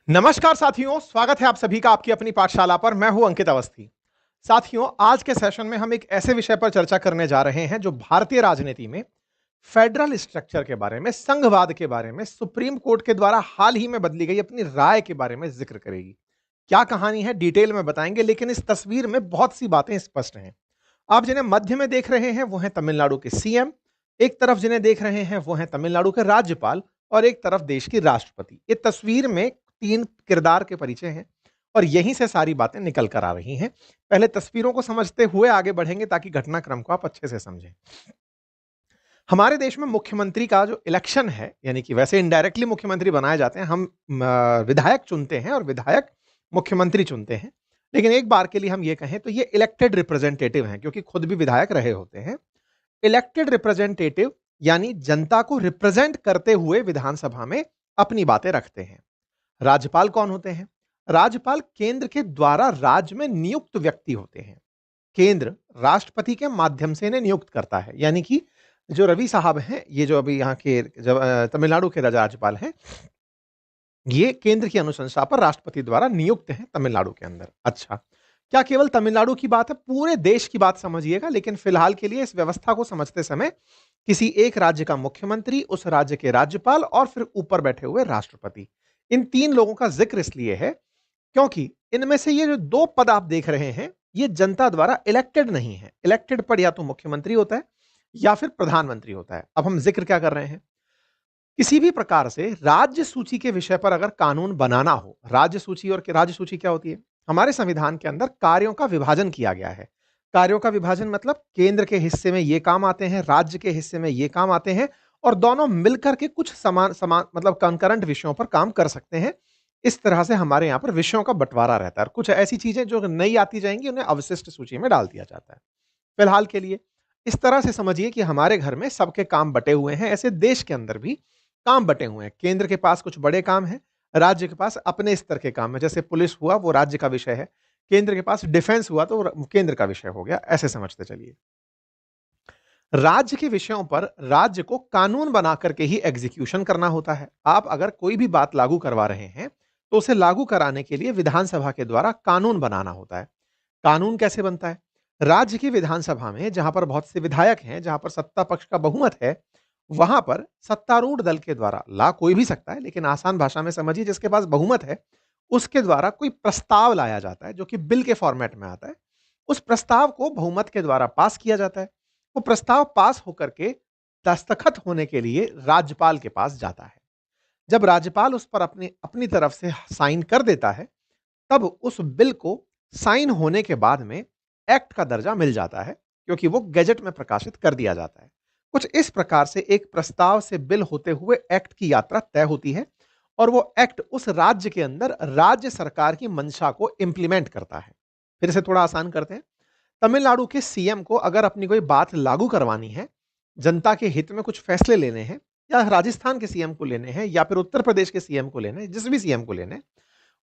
नमस्कार साथियों, स्वागत है आप सभी का आपकी अपनी पाठशाला पर। मैं हूं अंकित अवस्थी। साथियों, आज के सेशन में हम एक ऐसे विषय पर चर्चा करने जा रहे हैं जो भारतीय राजनीति में फेडरल स्ट्रक्चर के बारे में, संघवाद के बारे में, सुप्रीम कोर्ट के द्वारा हाल ही में बदली गई अपनी राय के बारे में जिक्र करेगी। क्या कहानी है डिटेल में बताएंगे, लेकिन इस तस्वीर में बहुत सी बातें स्पष्ट हैं। आप जिन्हें मध्य में देख रहे हैं वो हैं तमिलनाडु के सीएम, एक तरफ जिन्हें देख रहे हैं वो हैं तमिलनाडु के राज्यपाल, और एक तरफ देश की राष्ट्रपति। ये तस्वीर में तीन किरदार के परिचय हैं और यहीं से सारी बातें निकल कर आ रही हैं। पहले तस्वीरों को समझते हुए आगे बढ़ेंगे ताकि घटनाक्रम को आप अच्छे से समझें। हमारे देश में मुख्यमंत्री का जो इलेक्शन है, यानी कि वैसे इनडायरेक्टली मुख्यमंत्री बनाए जाते हैं, हम विधायक चुनते हैं और विधायक मुख्यमंत्री चुनते हैं। लेकिन एक बार के लिए हम ये कहें तो ये इलेक्टेड रिप्रेजेंटेटिव हैं, क्योंकि खुद भी विधायक रहे होते हैं। इलेक्टेड रिप्रेजेंटेटिव यानी जनता को रिप्रेजेंट करते हुए विधानसभा में अपनी बातें रखते हैं। राज्यपाल कौन होते हैं? राज्यपाल केंद्र के द्वारा राज्य में नियुक्त व्यक्ति होते हैं। केंद्र राष्ट्रपति के माध्यम से इन्हें नियुक्त करता है, यानी कि जो रवि साहब हैं, ये जो अभी यहाँ के तमिलनाडु के राज्यपाल हैं, ये केंद्र की अनुशंसा पर राष्ट्रपति द्वारा नियुक्त हैं तमिलनाडु के अंदर। अच्छा, क्या केवल तमिलनाडु की बात है? पूरे देश की बात समझिएगा, लेकिन फिलहाल के लिए इस व्यवस्था को समझते समय किसी एक राज्य का मुख्यमंत्री, उस राज्य के राज्यपाल और फिर ऊपर बैठे हुए राष्ट्रपति, इन तीन लोगों का जिक्र इसलिए है क्योंकि इनमें से ये जो दो पद आप देख रहे हैं, ये जनता द्वारा इलेक्टेड नहीं है। इलेक्टेड पद या तो मुख्यमंत्री होता है या फिर प्रधानमंत्री होता है। अब हम जिक्र क्या कर रहे हैं? किसी भी प्रकार से राज्य सूची के विषय पर अगर कानून बनाना हो, राज्य सूची, और राज्य सूची क्या होती है? हमारे संविधान के अंदर कार्यों का विभाजन किया गया है। कार्यों का विभाजन मतलब केंद्र के हिस्से में ये काम आते हैं, राज्य के हिस्से में ये काम आते हैं, और दोनों मिलकर के कुछ समान समान मतलब कंकरेंट विषयों पर काम कर सकते हैं। इस तरह से हमारे यहाँ पर विषयों का बंटवारा रहता है, और कुछ ऐसी चीजें जो नई आती जाएंगी उन्हें अवशिष्ट सूची में डाल दिया जाता है। फिलहाल के लिए इस तरह से समझिए कि हमारे घर में सबके काम बटे हुए हैं। ऐसे देश के अंदर भी काम बटे हुए हैं। केंद्र के पास कुछ बड़े काम हैं, राज्य के पास अपने स्तर के काम है। जैसे पुलिस हुआ, वो राज्य का विषय है। केंद्र के पास डिफेंस हुआ तो केंद्र का विषय हो गया। ऐसे समझते चलिए। राज्य के विषयों पर राज्य को कानून बना करके ही एग्जीक्यूशन करना होता है। आप अगर कोई भी बात लागू करवा रहे हैं तो उसे लागू कराने के लिए विधानसभा के द्वारा कानून बनाना होता है। कानून कैसे बनता है? राज्य की विधानसभा में जहां पर बहुत से विधायक हैं, जहां पर सत्ता पक्ष का बहुमत है, वहां पर सत्तारूढ़ दल के द्वारा, ला कोई भी सकता है लेकिन आसान भाषा में समझिए, जिसके पास बहुमत है उसके द्वारा कोई प्रस्ताव लाया जाता है जो कि बिल के फॉर्मेट में आता है। उस प्रस्ताव को बहुमत के द्वारा पास किया जाता है। वो प्रस्ताव पास होकर के दस्तखत होने के लिए राज्यपाल के पास जाता है। जब राज्यपाल उस पर अपनी अपनी तरफ से साइन कर देता है, तब उस बिल को साइन होने के बाद में एक्ट का दर्जा मिल जाता है, क्योंकि वो गैजेट में प्रकाशित कर दिया जाता है। कुछ इस प्रकार से एक प्रस्ताव से बिल होते हुए एक्ट की यात्रा तय होती है, और वो एक्ट उस राज्य के अंदर राज्य सरकार की मंशा को इंप्लीमेंट करता है। फिर से थोड़ा आसान करते हैं। तमिलनाडु के सीएम को अगर अपनी कोई बात लागू करवानी है, जनता के हित में कुछ फैसले लेने हैं, या राजस्थान के सीएम को लेने हैं, या फिर उत्तर प्रदेश के सीएम को लेने हैं, जिस भी सीएम को लेने हैं,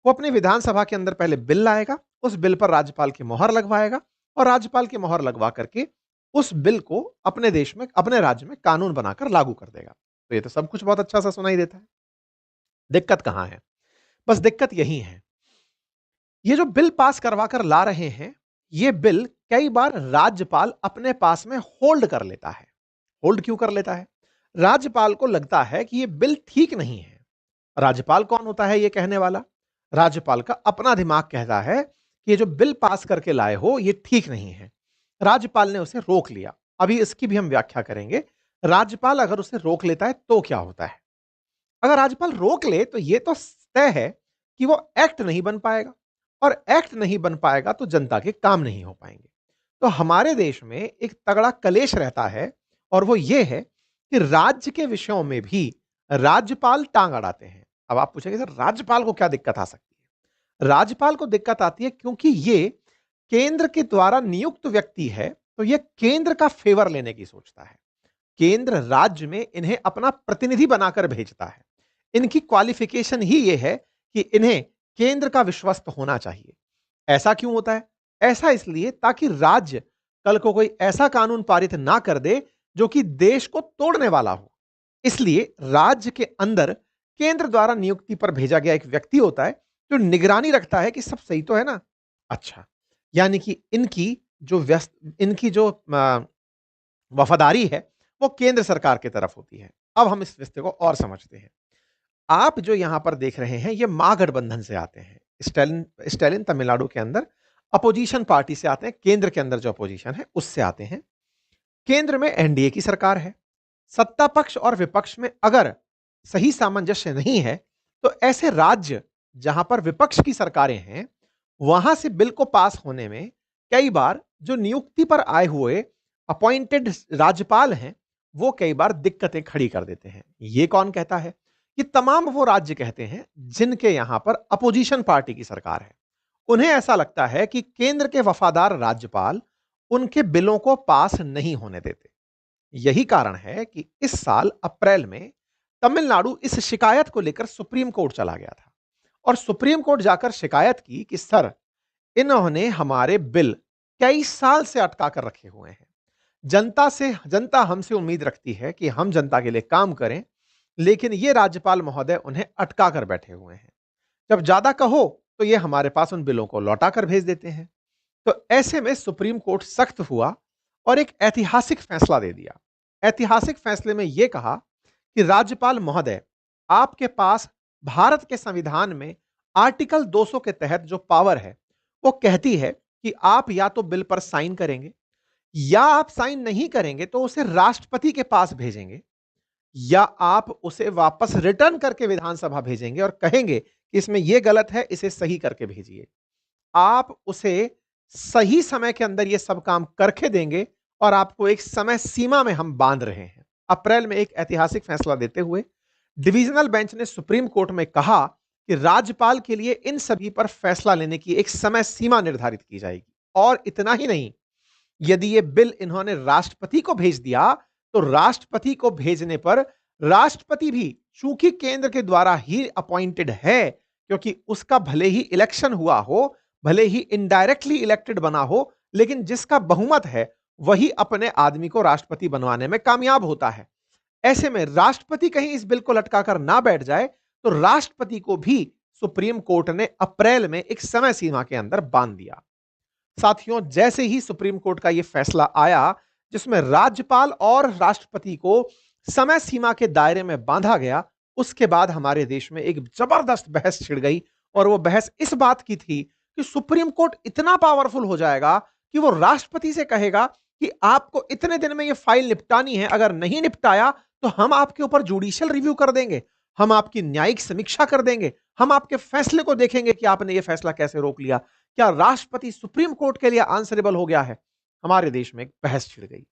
वो अपने विधानसभा के अंदर पहले बिल लाएगा, उस बिल पर राज्यपाल की मोहर लगवाएगा, और राज्यपाल की मोहर लगवा करके उस बिल को अपने देश में, अपने राज्य में कानून बनाकर लागू कर देगा। तो ये तो सब कुछ बहुत अच्छा सा सुनाई देता है। दिक्कत कहां है? बस दिक्कत यही है, ये जो बिल पास करवा कर ला रहे हैं, ये बिल कई बार राज्यपाल अपने पास में होल्ड कर लेता है। होल्ड क्यों कर लेता है? राज्यपाल को लगता है कि ये बिल ठीक नहीं है। राज्यपाल कौन होता है ये कहने वाला? राज्यपाल का अपना दिमाग कहता है कि ये जो बिल पास करके लाए हो ये ठीक नहीं है। राज्यपाल ने उसे रोक लिया। अभी इसकी भी हम व्याख्या करेंगे। राज्यपाल अगर उसे रोक लेता है तो क्या होता है? अगर राज्यपाल रोक ले तो ये तो तय है कि वो एक्ट नहीं बन पाएगा, और एक्ट नहीं बन पाएगा तो जनता के काम नहीं हो पाएंगे। तो हमारे देश में एक तगड़ा कलेश रहता है, और वो ये है कि राज्य के विषयों में भी राज्यपाल टांग अड़ाते हैं। अब आप पूछेंगे सर, राज्यपाल को क्या दिक्कत आ सकती है? राज्यपाल को दिक्कत आती है क्योंकि ये केंद्र के द्वारा नियुक्त व्यक्ति है, तो ये केंद्र का फेवर लेने की सोचता है। केंद्र राज्य में इन्हें अपना प्रतिनिधि बनाकर भेजता है। इनकी क्वालिफिकेशन ही ये है कि इन्हें केंद्र का विश्वस्त होना चाहिए। ऐसा क्यों होता है? ऐसा इसलिए ताकि राज्य कल को कोई ऐसा कानून पारित ना कर दे जो कि देश को तोड़ने वाला हो। इसलिए राज्य के अंदर केंद्र द्वारा नियुक्ति पर भेजा गया एक व्यक्ति होता है जो निगरानी रखता है कि सब सही तो है ना। अच्छा, यानी कि इनकी जो वफादारी है वो केंद्र सरकार की तरफ होती है। अब हम इस रिश्ते को और समझते हैं। आप जो यहां पर देख रहे हैं ये महागठबंधन से आते हैं। स्टालिन तमिलनाडु के अंदर अपोजिशन पार्टी से आते हैं, केंद्र के अंदर जो अपोजिशन है उससे आते हैं। केंद्र में एनडीए की सरकार है। सत्ता पक्ष और विपक्ष में अगर सही सामंजस्य नहीं है तो ऐसे राज्य जहां पर विपक्ष की सरकारें हैं वहां से बिल को पास होने में कई बार जो नियुक्ति पर आए हुए अपॉइंटेड राज्यपाल हैं वो कई बार दिक्कतें खड़ी कर देते हैं। ये कौन कहता है? ये तमाम वो राज्य कहते हैं जिनके यहां पर अपोजिशन पार्टी की सरकार है। उन्हें ऐसा लगता है कि केंद्र के वफादार राज्यपाल उनके बिलों को पास नहीं होने देते। यही कारण है कि इस साल अप्रैल में तमिलनाडु इस शिकायत को लेकर सुप्रीम कोर्ट चला गया था और सुप्रीम कोर्ट जाकर शिकायत की कि सर, इन्होंने हमारे बिल कई साल से अटका कर रखे हुए हैं। जनता हमसे उम्मीद रखती है कि हम जनता के लिए काम करें, लेकिन ये राज्यपाल महोदय उन्हें अटका कर बैठे हुए हैं। जब ज्यादा कहो तो ये हमारे पास उन बिलों को लौटा कर भेज देते हैं। तो ऐसे में सुप्रीम कोर्ट सख्त हुआ और एक ऐतिहासिक फैसला दे दिया। ऐतिहासिक फैसले में यह कहा कि राज्यपाल महोदय, आपके पास भारत के संविधान में आर्टिकल 200 के तहत जो पावर है वो कहती है कि आप या तो बिल पर साइन करेंगे या आप साइन नहीं करेंगे तो उसे राष्ट्रपति के पास भेजेंगे या आप उसे वापस रिटर्न करके विधानसभा भेजेंगे और कहेंगे कि इसमें यह गलत है, इसे सही करके भेजिए। आप उसे सही समय के अंदर यह सब काम करके देंगे और आपको एक समय सीमा में हम बांध रहे हैं। अप्रैल में एक ऐतिहासिक फैसला देते हुए डिविजनल बेंच ने सुप्रीम कोर्ट में कहा कि राज्यपाल के लिए इन सभी पर फैसला लेने की एक समय सीमा निर्धारित की जाएगी। और इतना ही नहीं, यदि ये बिल इन्होंने राष्ट्रपति को भेज दिया तो राष्ट्रपति को भेजने पर राष्ट्रपति भी चूंकि केंद्र के द्वारा ही अपॉइंटेड है, क्योंकि उसका भले ही इलेक्शन हुआ हो, भले ही इनडायरेक्टली इलेक्टेड बना हो, लेकिन जिसका बहुमत है वही अपने आदमी को राष्ट्रपति बनवाने में कामयाब होता है। ऐसे में राष्ट्रपति कहीं इस बिल को लटका कर ना बैठ जाए तो राष्ट्रपति को भी सुप्रीम कोर्ट ने अप्रैल में एक समय सीमा के अंदर बांध दिया। साथियों, जैसे ही सुप्रीम कोर्ट का यह फैसला आया जिसमें राज्यपाल और राष्ट्रपति को समय सीमा के दायरे में बांधा गया, उसके बाद हमारे देश में एक जबरदस्त बहस छिड़ गई और वो बहस इस बात की थी कि सुप्रीम कोर्ट इतना पावरफुल हो जाएगा कि वो राष्ट्रपति से कहेगा कि आपको इतने दिन में ये फाइल निपटानी है, अगर नहीं निपटाया तो हम आपके ऊपर जुडिशियल रिव्यू कर देंगे, हम आपकी न्यायिक समीक्षा कर देंगे, हम आपके फैसले को देखेंगे कि आपने ये फैसला कैसे रोक लिया। क्या राष्ट्रपति सुप्रीम कोर्ट के लिए आंसरेबल हो गया है? हमारे देश में एक बहस छिड़ गई।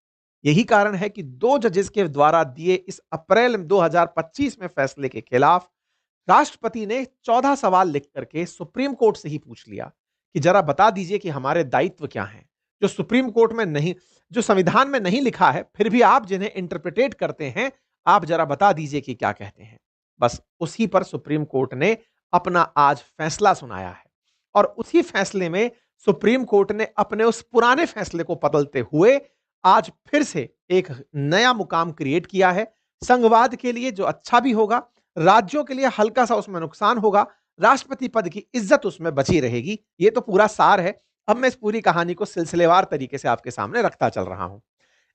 यही कारण है कि 2 जजेस के द्वारा दिए इस अप्रैल 2025 में फैसले के खिलाफ राष्ट्रपति ने 14 सवाल लिख करके सुप्रीम कोर्ट से ही पूछ लिया कि जरा बता दीजिए कि हमारे दायित्व क्या हैं, जो सुप्रीम कोर्ट में नहीं, जो संविधान में नहीं लिखा है, फिर भी आप जिन्हें इंटरप्रिटेट करते हैं, आप जरा बता दीजिए कि क्या कहते हैं। बस उसी पर सुप्रीम कोर्ट ने अपना आज फैसला सुनाया है और उसी फैसले में सुप्रीम कोर्ट ने अपने उस पुराने फैसले को बदलते हुए आज फिर से एक नया मुकाम क्रिएट किया है संघवाद के लिए, जो अच्छा भी होगा, राज्यों के लिए हल्का सा उसमें नुकसान होगा, राष्ट्रपति पद की इज्जत उसमें बची रहेगी। ये तो पूरा सार है। अब मैं इस पूरी कहानी को सिलसिलेवार तरीके से आपके सामने रखता चल रहा हूं।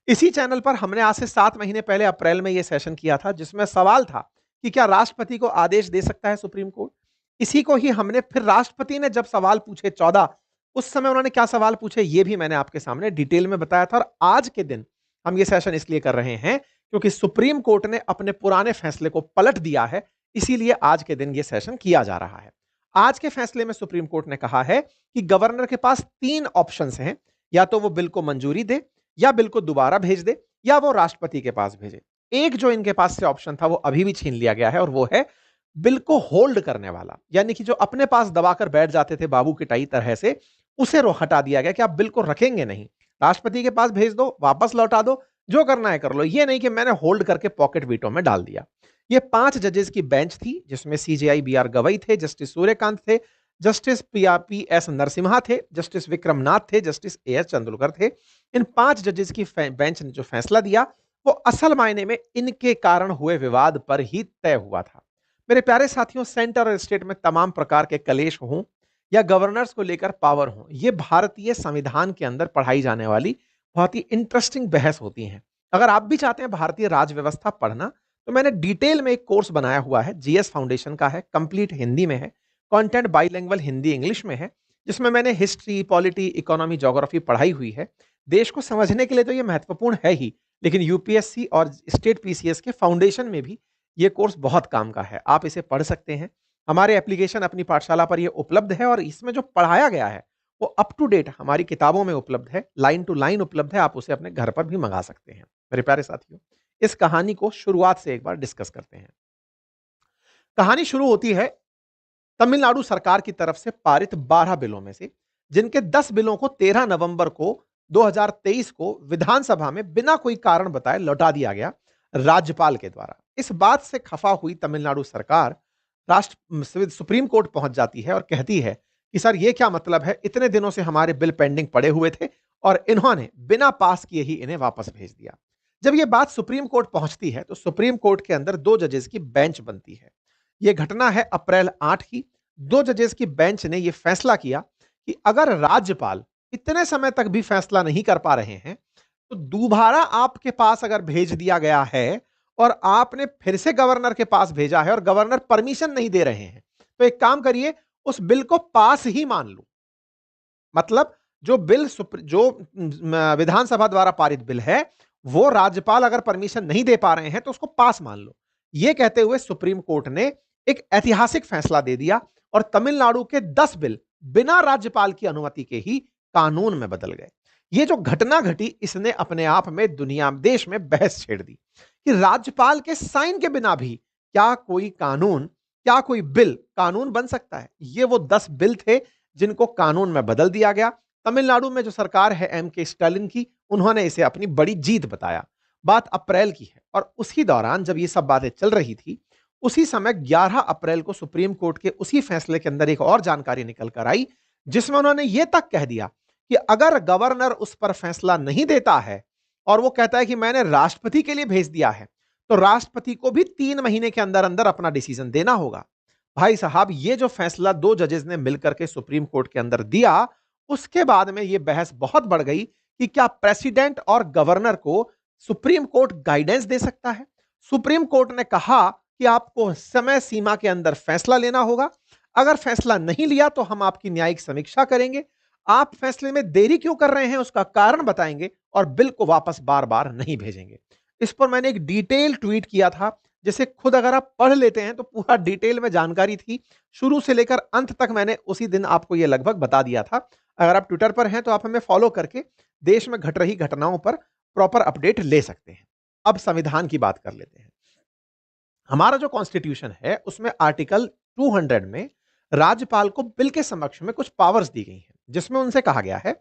इसी चैनल पर हमने आज से 7 महीने पहले अप्रैल में यह सेशन किया था जिसमें सवाल था कि क्या राष्ट्रपति को आदेश दे सकता है सुप्रीम कोर्ट। इसी को ही हमने फिर राष्ट्रपति ने जब सवाल पूछे 14, उस समय उन्होंने क्या सवाल पूछे ये भी मैंने आपके सामने डिटेल में बताया था। और आज के दिन हम ये सेशन इसलिए कर रहे हैं क्योंकि सुप्रीम कोर्ट ने अपने पुराने फैसले को पलट दिया है, इसीलिए आज के दिन ये सेशन किया जा रहा है। आज के फैसले में सुप्रीम कोर्ट ने कहा है कि गवर्नर के पास 3 ऑप्शंस हैं, या तो वो बिल को मंजूरी दे, या बिल को दोबारा भेज दे, या वो राष्ट्रपति के पास भेजे। एक जो इनके पास से ऑप्शन था वो अभी भी छीन लिया गया है और वो है बिल को होल्ड करने वाला, यानी कि जो अपने पास दबाकर बैठ जाते थे बाबू किटाई तरह से, उसे हटा दिया गया कि आप बिल को रखेंगे नहीं, राष्ट्रपति के पास भेज दो, वापस लौटा दो, जो करना है कर लो, ये नहीं कि मैंने होल्ड करके पॉकेट वीटो में डाल दिया। ये 5 जजेस की बेंच थी जिसमें सीजेआई बीआर गवई थे, जस्टिस सूर्यकांत थे, जस्टिस पीएस नरसिम्हा थे, जस्टिस विक्रमनाथ थे, जस्टिस एएस चंद्रकर थे। इन 5 जजेस की बेंच ने जो फैसला दिया वो असल मायने में इनके कारण हुए विवाद पर ही तय हुआ था। मेरे प्यारे साथियों, सेंटर और स्टेट में तमाम प्रकार के कलेश हों या गवर्नर्स को लेकर पावर हो, ये भारतीय संविधान के अंदर पढ़ाई जाने वाली बहुत ही इंटरेस्टिंग बहस होती हैं। अगर आप भी चाहते हैं भारतीय राज व्यवस्था पढ़ना, तो मैंने डिटेल में एक कोर्स बनाया हुआ है, जीएस फाउंडेशन का है, कंप्लीट हिंदी में है, कंटेंट बाइलिंगुअल हिंदी इंग्लिश में है, जिसमें मैंने हिस्ट्री, पॉलिटी, इकोनॉमी, ज्योग्राफी पढ़ाई हुई है। देश को समझने के लिए तो ये महत्वपूर्ण है ही, लेकिन यूपीएससी और स्टेट पीसीएस के फाउंडेशन में भी ये कोर्स बहुत काम का है। आप इसे पढ़ सकते हैं। हमारे एप्लीकेशन अपनी पाठशाला पर ये उपलब्ध है और इसमें जो पढ़ाया गया है वो अप टू डेट हमारी किताबों में उपलब्ध है, लाइन टू लाइन उपलब्ध है। आप उसे अपने घर पर भी मंगा सकते हैं। मेरे प्यारे साथियों, इस कहानी को शुरुआत से एक बार डिस्कस करते हैं। कहानी शुरू होती है तमिलनाडु सरकार की तरफ से पारित 12 बिलों में से, जिनके 10 बिलों को 13 नवंबर को 2023 को विधानसभा में बिना कोई कारण बताए लौटा दिया गया राज्यपाल के द्वारा। इस बात से खफा हुई तमिलनाडु सरकार सुप्रीम कोर्ट पहुंच जाती है और कहती है कि सर, ये क्या मतलब है, इतने दिनों से हमारे बिल पेंडिंग पड़े हुए थे और इन्होंने बिना पास किए ही इन्हें वापस भेज दिया। जब यह बात सुप्रीम कोर्ट पहुंचती है तो सुप्रीम कोर्ट के अंदर 2 जजेस की बेंच बनती है। यह घटना है अप्रैल 8 की। 2 जजेस की बेंच ने यह फैसला किया कि अगर राज्यपाल इतने समय तक भी फैसला नहीं कर पा रहे हैं, तो दोबारा आपके पास अगर भेज दिया गया है और आपने फिर से गवर्नर के पास भेजा है और गवर्नर परमिशन नहीं दे रहे हैं, तो एक काम करिए, उस बिल को पास ही मान लो। मतलब जो बिल जो विधानसभा द्वारा पारित बिल है, वो राज्यपाल अगर परमिशन नहीं दे पा रहे हैं तो उसको पास मान लो। यह कहते हुए सुप्रीम कोर्ट ने एक ऐतिहासिक फैसला दे दिया और तमिलनाडु के 10 बिल बिना राज्यपाल की अनुमति के ही कानून में बदल गए। ये जो घटना घटी, इसने अपने आप में दुनिया देश में बहस छेड़ दी कि राज्यपाल के साइन के बिना भी क्या कोई कानून, क्या कोई बिल कानून बन सकता है। ये वो 10 बिल थे जिनको कानून में बदल दिया गया। तमिलनाडु में जो सरकार है एम के स्टालिन की, उन्होंने इसे अपनी बड़ी जीत बताया। बात अप्रैल की है और उसी दौरान जब ये सब बातें चल रही थी, उसी समय 11 अप्रैल को सुप्रीम कोर्ट के उसी फैसले के अंदर एक और जानकारी निकल कर आई, जिसमें उन्होंने यह तक कह दिया कि अगर गवर्नर उस पर फैसला नहीं देता है और वो कहता है कि मैंने राष्ट्रपति के लिए भेज दिया है, तो राष्ट्रपति को भी 3 महीने के अंदर अंदर अपना डिसीजन देना होगा। भाई साहब, ये जो फैसला 2 जजेस ने मिलकर के सुप्रीम कोर्ट के अंदर दिया, उसके बाद में ये बहस बहुत बढ़ गई कि क्या प्रेसिडेंट और गवर्नर को सुप्रीम कोर्ट गाइडेंस दे सकता है। सुप्रीम कोर्ट ने कहा कि आपको समय सीमा के अंदर फैसला लेना होगा। अगर फैसला नहीं लिया तो हम आपकी न्यायिक समीक्षा करेंगे। आप फैसले में देरी क्यों कर रहे हैं उसका कारण बताएंगे और बिल को वापस बार बार नहीं भेजेंगे। इस पर मैंने एक डिटेल ट्वीट किया था, जिसे खुद अगर आप पढ़ लेते हैं तो पूरा डिटेल में जानकारी थी, शुरू से लेकर अंत तक मैंने उसी दिन आपको यह लगभग बता दिया था। अगर आप ट्विटर पर हैं तो आप हमें फॉलो करके देश में घट रही घटनाओं पर प्रॉपर अपडेट ले सकते हैं। अब संविधान की बात कर लेते हैं। हमारा जो कॉन्स्टिट्यूशन है उसमें आर्टिकल 200 में राज्यपाल को बिल के समक्ष में कुछ पावर्स दी गई हैं, जिसमें उनसे कहा गया है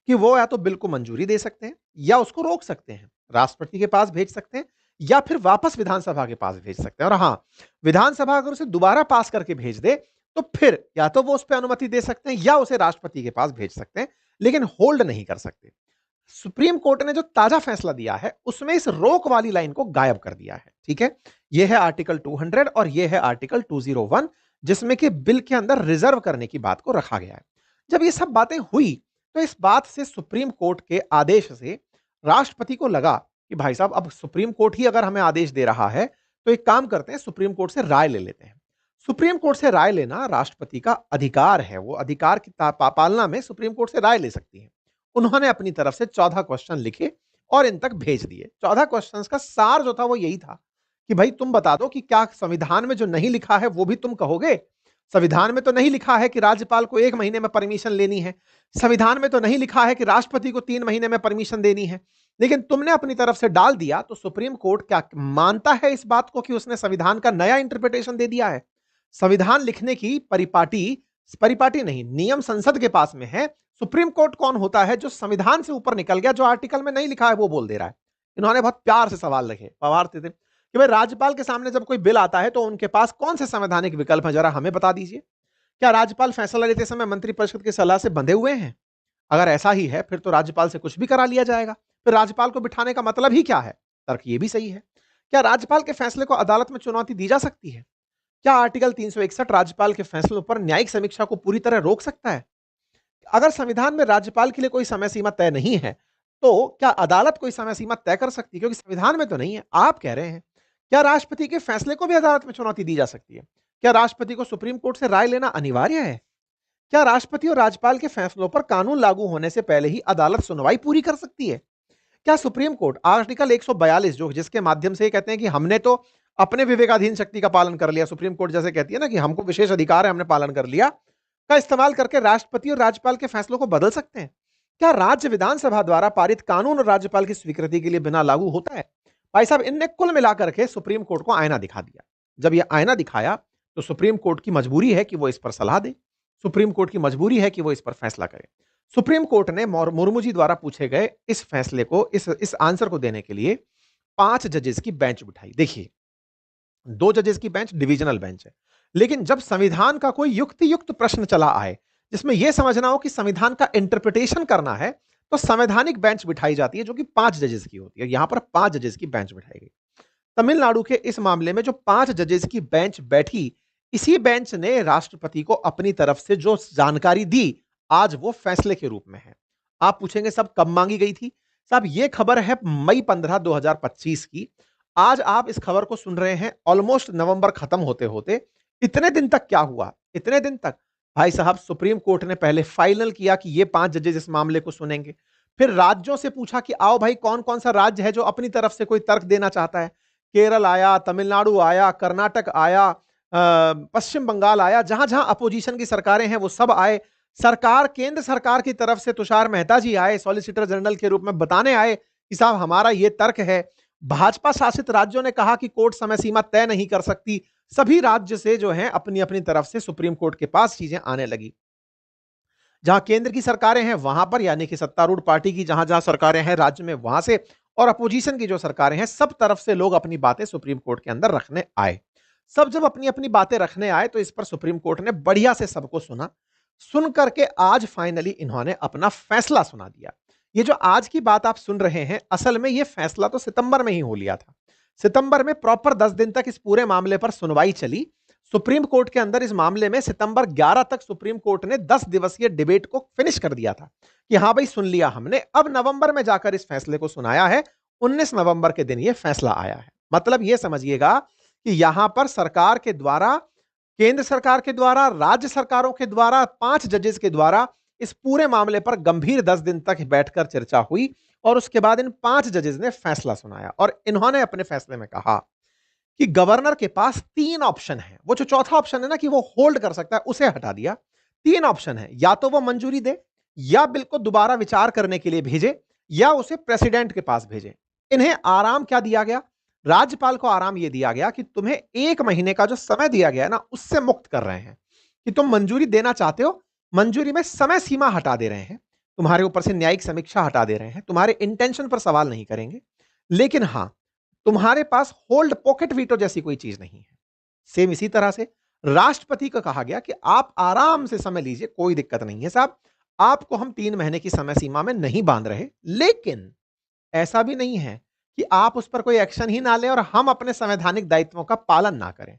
कि वो या तो बिल को मंजूरी दे सकते हैं या उसको रोक सकते हैं, राष्ट्रपति के पास भेज सकते हैं या फिर वापस विधानसभा के पास भेज सकते हैं। और हां, विधानसभा अगर उसे दोबारा पास करके भेज दे तो फिर या तो वो उस पर अनुमति दे सकते हैं या उसे राष्ट्रपति के पास भेज सकते हैं, लेकिन होल्ड नहीं कर सकते। सुप्रीम कोर्ट ने जो ताजा फैसला दिया है उसमें इस रोक वाली लाइन को गायब कर दिया है। ठीक है, यह है आर्टिकल 200 और यह है आर्टिकल 201, जिसमें कि बिल के अंदर रिजर्व करने की बात को रखा गया है। जब ये सब बातें हुई तो इस बात से सुप्रीम कोर्ट के आदेश से राष्ट्रपति को लगा कि भाई साहब, अब सुप्रीम कोर्ट ही अगर हमें आदेश दे रहा है तो एक काम करते हैं, सुप्रीम कोर्ट से राय ले लेते हैं। सुप्रीम कोर्ट से राय लेना राष्ट्रपति का अधिकार है, वो अधिकार की पालना में सुप्रीम कोर्ट से राय ले सकती है। उन्होंने अपनी तरफ से 14 क्वेश्चन लिखे और इन तक भेज दिए। 14 क्वेश्चंस का सार जो था वो यही था कि भाई तुम बता दो कि क्या संविधान में जो नहीं लिखा है वो भी तुम कहोगे। संविधान में तो नहीं लिखा है कि राज्यपाल को 1 महीने में परमिशन लेनी है, संविधान में तो नहीं लिखा है कि राष्ट्रपति को 3 महीने में परमिशन देनी है, लेकिन तुमने अपनी तरफ से डाल दिया। तो सुप्रीम कोर्ट क्या मानता है इस बात को कि उसने संविधान का नया इंटरप्रिटेशन दे दिया है? संविधान लिखने की परिपाटी नहीं, नियम संसद के पास में है। सुप्रीम कोर्ट कौन होता है जो संविधान से ऊपर निकल गया, जो आर्टिकल में नहीं लिखा है वो बोल दे रहा है। इन्होंने बहुत प्यार से सवाल रखे, पवार थे कि भाई राज्यपाल के सामने जब कोई बिल आता है तो उनके पास कौन से संवैधानिक विकल्प है, जरा हमें बता दीजिए। क्या राज्यपाल फैसला लेते समय मंत्रिपरिषद की सलाह से बंधे हुए हैं? अगर ऐसा ही है फिर तो राज्यपाल से कुछ भी करा लिया जाएगा, फिर राज्यपाल को बिठाने का मतलब ही क्या है? तर्क ये भी सही है। क्या राज्यपाल के फैसले को अदालत में चुनौती दी जा सकती है? क्या आर्टिकल 361 राज्यपाल के फैसलों पर न्यायिक समीक्षा को पूरी तरह रोक सकता है? अगर संविधान में राज्यपाल के लिए कोई समय सीमा तय नहीं है, तो क्या अदालत कोई समय सीमा तय कर सकती है? क्योंकि संविधान में तो नहीं है, आप कह रहे हैं। क्या राष्ट्रपति के फैसले को भी अदालत में चुनौती दी जा सकती है? क्या राष्ट्रपति को सुप्रीम कोर्ट से राय लेना अनिवार्य है? क्या राष्ट्रपति और राज्यपाल के फैसलों पर कानून लागू होने से पहले ही अदालत सुनवाई पूरी कर सकती है? क्या सुप्रीम कोर्ट आर्टिकल 142 जो जिसके माध्यम से ये कहते हैं कि हमने तो अपने विवेकाधीन शक्ति का पालन कर लिया, सुप्रीम कोर्ट जैसे कहती है ना कि हमको विशेष अधिकार है, हमने पालन कर लिया, का इस्तेमाल करके राष्ट्रपति और राज्यपाल के फैसलों को बदल सकते हैं? क्या राज्य विधानसभा द्वारा पारित कानून और राज्यपाल की स्वीकृति के लिए बिना लागू होता है? भाई साहब, इनने कुल मिलाकर के सुप्रीम कोर्ट को आईना दिखा दिया। जब यह आईना दिखाया तो सुप्रीम कोर्ट की मजबूरी है कि वो इस पर सलाह दे, सुप्रीम कोर्ट की मजबूरी है कि वो इस पर फैसला करे। सुप्रीम कोर्ट ने मुर्मू जी द्वारा पूछे गए इस फैसले को, इस आंसर को देने के लिए 5 जजेस की बेंच बिठाई। देखिए, 2 जजेस की बेंच डिविजनल बेंच है, लेकिन जब संविधान का कोई युक्त प्रश्न चला आए जिसमें यह समझना हो कि संविधान का इंटरप्रिटेशन करना है, तो संवैधानिक बेंच बिठाई जाती है जो कि 5 जजेस की होती है। यहां पर 5 जजेस की बेंच बिठाई गई। तमिलनाडु के इस मामले में जो 5 जजेस की बेंच बैठी, इसी बेंच ने राष्ट्रपति को अपनी तरफ से जो जानकारी दी, आज वो फैसले के रूप में है। आप पूछेंगे साहब कब मांगी गई थी? साहब ये खबर है मई 15, 2025 की। आज आप इस खबर को सुन रहे हैं ऑलमोस्ट नवंबर खत्म होते होते। इतने दिन तक क्या हुआ? इतने दिन तक भाई साहब सुप्रीम कोर्ट ने पहले फाइनल किया कि ये 5 जजेस इस मामले को सुनेंगे। फिर राज्यों से पूछा कि आओ भाई, कौन कौन सा राज्य है जो अपनी तरफ से कोई तर्क देना चाहता है? केरल आया, तमिलनाडु आया, कर्नाटक आया, पश्चिम बंगाल आया, जहां जहां अपोजिशन की सरकारें हैं वो सब आए। सरकार, केंद्र सरकार की तरफ से तुषार मेहता जी आए, सॉलिसिटर जनरल के रूप में बताने आए कि साहब हमारा ये तर्क है। भाजपा शासित राज्यों ने कहा कि कोर्ट समय सीमा तय नहीं कर सकती। सभी राज्य से जो है अपनी अपनी तरफ से सुप्रीम कोर्ट के पास चीजें आने लगी। जहां केंद्र की सरकारें हैं वहां पर, यानी कि सत्तारूढ़ पार्टी की जहां जहां सरकारें हैं राज्य में, वहां से, और अपोजिशन की जो सरकारें हैं, सब तरफ से लोग अपनी बातें सुप्रीम कोर्ट के अंदर रखने आए। सब जब अपनी अपनी बातें रखने आए तो इस पर सुप्रीम कोर्ट ने बढ़िया से सबको सुना। सुन करके आज फाइनली इन्होंने अपना फैसला सुना दिया। ये जो आज की बात आप सुन रहे हैं, असल में ये फैसला तो सितंबर में ही हो लिया था। सितंबर में प्रॉपर 10 दिन तक इस पूरे मामले पर सुनवाई चली सुप्रीम कोर्ट के अंदर। इस मामले में सितंबर 11 तक सुप्रीम कोर्ट ने 10 दिवसीय डिबेट को फिनिश कर दिया था कि हां भाई सुन लिया हमने। अब नवंबर में जाकर इस फैसले को सुनाया है। 19 नवंबर के दिन यह फैसला आया है। मतलब यह समझिएगा कि यहां पर सरकार के द्वारा, केंद्र सरकार के द्वारा, राज्य सरकारों के द्वारा, 5 जजेस के द्वारा इस पूरे मामले पर गंभीर 10 दिन तक बैठकर चर्चा हुई और उसके बाद इन 5 जजेस ने फैसला सुनाया। और इन्होंने अपने फैसले में कहा कि गवर्नर के पास 3 ऑप्शन है। वो जो चौथा ऑप्शन है ना कि वो होल्ड कर सकता है, उसे हटा दिया। 3 ऑप्शन है, या तो वो मंजूरी दे, या बिल को दोबारा विचार करने के लिए भेजे, या उसे प्रेसिडेंट के पास भेजे। इन्हें आराम क्या दिया गया? राज्यपाल को आराम यह दिया गया कि तुम्हें 1 महीने का जो समय दिया गया ना, उससे मुक्त कर रहे हैं कि तुम मंजूरी देना चाहते हो, मंजूरी में समय सीमा हटा दे रहे हैं, तुम्हारे ऊपर से न्यायिक समीक्षा हटा दे रहे हैं, तुम्हारे इंटेंशन पर सवाल नहीं करेंगे, लेकिन हां, तुम्हारे पास होल्ड पॉकेट वीटो जैसी कोई चीज नहीं है। सेम इसी तरह से राष्ट्रपति को कहा गया कि आप आराम से समय लीजिए, कोई दिक्कत नहीं है साहब, आपको हम 3 महीने की समय सीमा में नहीं बांध रहे, लेकिन ऐसा भी नहीं है कि आप उस पर कोई एक्शन ही ना लें और हम अपने संवैधानिक दायित्वों का पालन ना करें।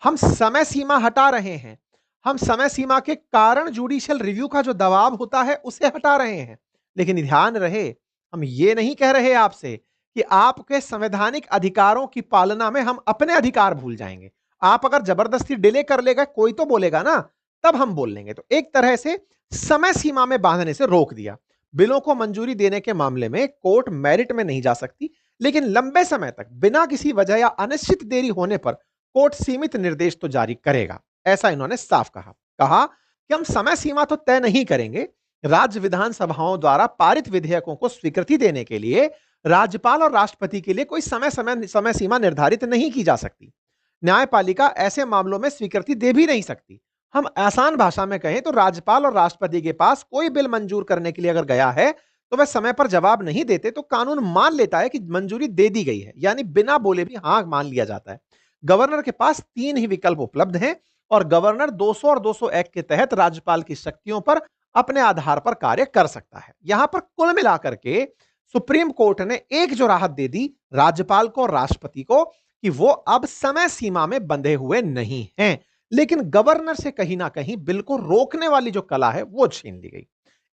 हम समय सीमा हटा रहे हैं, हम समय सीमा के कारण जुडिशियल रिव्यू का जो दबाव होता है उसे हटा रहे हैं, लेकिन ध्यान रहे, हम ये नहीं कह रहे आपसे कि आपके संवैधानिक अधिकारों की पालना में हम अपने अधिकार भूल जाएंगे। आप अगर जबरदस्ती डिले कर लेगा, कोई तो बोलेगा ना, तब हम बोल लेंगे। तो एक तरह से समय सीमा में बांधने से रोक दिया। बिलों को मंजूरी देने के मामले में कोर्ट मेरिट में नहीं जा सकती, लेकिन लंबे समय तक बिना किसी वजह या अनिश्चित देरी होने पर कोर्ट सीमित निर्देश तो जारी करेगा। ऐसा इन्होंने साफ कहा। कहा कि हम समय सीमा तो तय नहीं करेंगे, राज्य विधानसभाओं द्वारा पारित विधेयकों को स्वीकृति देने के लिए राज्यपाल और राष्ट्रपति के लिए कोई समय सीमा निर्धारित नहीं की जा सकती। न्यायपालिका ऐसे मामलों में स्वीकृति दे भी नहीं सकती। हम आसान भाषा में कहें तो राज्यपाल और राष्ट्रपति के पास कोई बिल मंजूर करने के लिए अगर गया है तो वह समय पर जवाब नहीं देते तो कानून मान लेता है कि मंजूरी दे दी गई है, यानी बिना बोले भी हां मान लिया जाता है। गवर्नर के पास 3 ही विकल्प उपलब्ध हैं और गवर्नर 200 और 201 के तहत राज्यपाल की शक्तियों पर अपने आधार पर कार्य कर सकता है। यहां पर कुल मिलाकर के सुप्रीम कोर्ट ने एक जो राहत दे दी राज्यपाल को और राष्ट्रपति को कि वो अब समय सीमा में बंधे हुए नहीं हैं, लेकिन गवर्नर से कहीं ना कहीं बिल को रोकने वाली जो कला है वो छीन ली गई।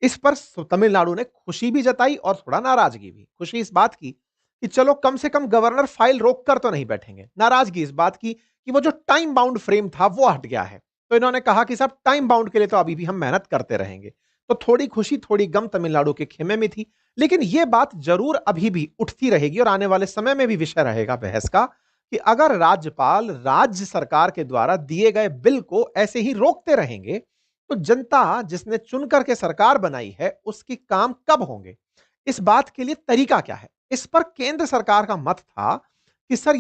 इस पर तमिलनाडु ने खुशी भी जताई और थोड़ा नाराजगी भी। खुशी इस बात की कि चलो कम से कम गवर्नर फाइल रोक कर तो नहीं बैठेंगे। नाराजगी इस बात की कि वो जो टाइम बाउंड फ्रेम था वो हट गया है। तो इन्होंने कहा कि साहब टाइम बाउंड के लिए तो अभी भी हम मेहनत करते रहेंगे। तो थोड़ी खुशी थोड़ी गम तमिलनाडु के खेमे में थी, लेकिन यह बात जरूर अभी भी उठती रहेगी और आने वाले समय में भी विषय रहेगा बहस का कि अगर राज्यपाल राज्य सरकार के द्वारा दिए गए बिल को ऐसे ही रोकते रहेंगे तो जनता जिसने चुनकर के सरकार बनाई है उसकी काम कब होंगे। इस बात के लिए तरीका क्या है? इस पर केंद्र सरकार का मत था कि सर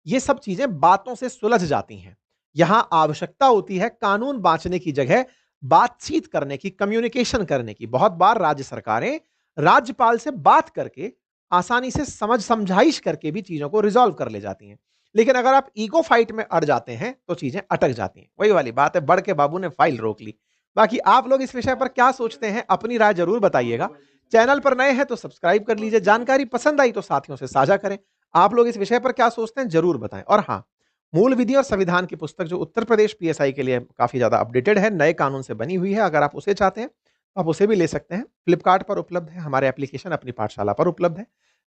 ये सब चीजें बातों से सुलझ जाती हैं। यहां आवश्यकता होती है कानून बांचने की जगह बातचीत करने की, कम्युनिकेशन करने की। बहुत बार राज्य सरकारें राज्यपाल से बात करके आसानी से समझाइश करके भी चीजों को रिजॉल्व कर ले जाती हैं। लेकिन अगर आप ईगो फाइट में अड़ जाते हैं तो चीजें अटक जाती हैं। वही वाली बात है, बड़ के बाबू ने फाइल रोक ली। बाकी आप लोग इस विषय पर क्या सोचते हैं, अपनी राय जरूर बताइएगा। चैनल पर नए हैं तो सब्सक्राइब कर लीजिए। जानकारी पसंद आई तो साथियों से साझा करें। आप लोग इस विषय पर क्या सोचते हैं जरूर बताएं। और हाँ, मूल विधि और संविधान की पुस्तक जो उत्तर प्रदेश पीएसआई के लिए काफी ज्यादा अपडेटेड है, नए कानून से बनी हुई है, अगर आप उसे चाहते हैं तो आप उसे भी ले सकते हैं। फ्लिपकार्ट पर उपलब्ध है, हमारे एप्लीकेशन अपनी पाठशाला पर उपलब्ध है।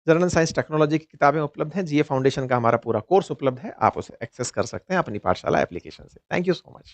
जनरल साइंस टेक्नोलॉजी की किताबें उपलब्ध हैं, जीए फाउंडेशन का हमारा पूरा कोर्स उपलब्ध है। आप उसे एक्सेस कर सकते हैं अपनी पाठशाला एप्लीकेशन से। Thank you so much.